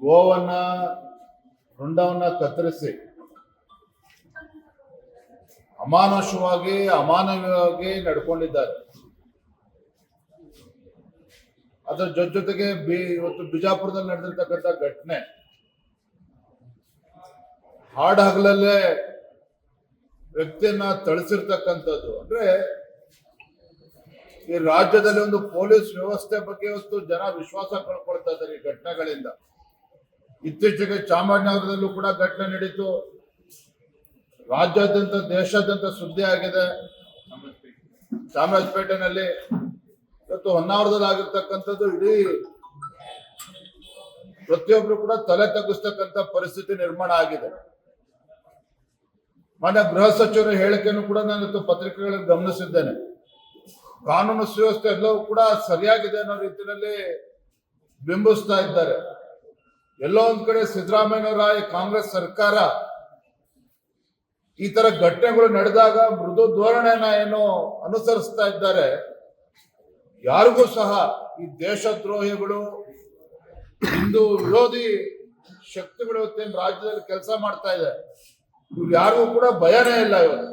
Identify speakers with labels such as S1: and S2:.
S1: ಗೋವನ್ನ ರುಂಡವನ್ನ ಕತ್ತರಿಸಿ ಅಮಾನುಷವಾಗಿ ಅಮಾನವೀಯವಾಗಿ ನಡ್ಕೊಂಡಿದ್ದಾರೆ. ಅದರ ಜೊತೆಗೆ ಇವತ್ತು ಬಿಜಾಪುರದಲ್ಲಿ ನಡೆದಿರ್ತಕ್ಕಂಥ ಘಟನೆ ಹಾಡು ಹಗಲಲ್ಲೇ ವ್ಯಕ್ತಿಯನ್ನ ಥಳಿಸಿರ್ತಕ್ಕಂಥದ್ದು. ಅಂದ್ರೆ ಈ ರಾಜ್ಯದಲ್ಲಿ ಒಂದು ಪೊಲೀಸ್ ವ್ಯವಸ್ಥೆ ಬಗ್ಗೆ ಇವತ್ತು ಜನ ವಿಶ್ವಾಸ ಕಳ್ಕೊಳ್ತಾ ಇದ್ದಾರೆ ಈ ಘಟನೆಗಳಿಂದ. ಇತ್ತೀಚೆಗೆ ಚಾಮರಾಜನಗರದಲ್ಲೂ ಕೂಡ ಘಟನೆ ನಡೀತು. ರಾಜ್ಯಾದ್ಯಂತ ದೇಶಾದ್ಯಂತ ಸುದ್ದಿ ಆಗಿದೆ. ಚಾಮರಾಜಪೇಟೆನಲ್ಲಿ ಇವತ್ತು ಹೊನ್ನಾವರದಲ್ಲಿ ಆಗಿರ್ತಕ್ಕಂಥದ್ದು ಇಡೀ ಪ್ರತಿಯೊಬ್ರು ಕೂಡ ತಲೆ ತಗ್ಗಿಸ್ತಕ್ಕಂಥ ಪರಿಸ್ಥಿತಿ ನಿರ್ಮಾಣ ಆಗಿದೆ. ಮಾನ್ಯ ಗೃಹ ಸಚಿವರ ಹೇಳಿಕೆಯನ್ನು ಕೂಡ ನಾನು ಇವತ್ತು ಪತ್ರಿಕೆಗಳಲ್ಲಿ ಗಮನಿಸಿದ್ದೇನೆ. ಕಾನೂನು ಸುವ್ಯವಸ್ಥೆ ಎಲ್ಲವೂ ಕೂಡ ಸರಿಯಾಗಿದೆ ಅನ್ನೋ ರೀತಿಯಲ್ಲಿ ಬಿಂಬಿಸ್ತಾ ಇದ್ದಾರೆ. ಎಲ್ಲೋ ಒಂದ್ ಕಡೆ ಸಿದ್ದರಾಮಯ್ಯನವರ ಈ ಕಾಂಗ್ರೆಸ್ ಸರ್ಕಾರ ಈ ತರ ಘಟನೆಗಳು ನಡೆದಾಗ ಮೃದು ಧೋರಣೆಯನ್ನ ಏನು ಅನುಸರಿಸ್ತಾ ಇದ್ದಾರೆ. ಯಾರಿಗೂ ಸಹ ಈ ದೇಶದ್ರೋಹಿಗಳು, ಹಿಂದೂ ವಿರೋಧಿ ಶಕ್ತಿಗಳು ಇವತ್ತೇನು ರಾಜ್ಯದಲ್ಲಿ ಕೆಲಸ ಮಾಡ್ತಾ ಇದೆ, ಇವ್ರು ಯಾರಿಗೂ ಕೂಡ ಭಯನೇ ಇಲ್ಲ. ಇವತ್ತು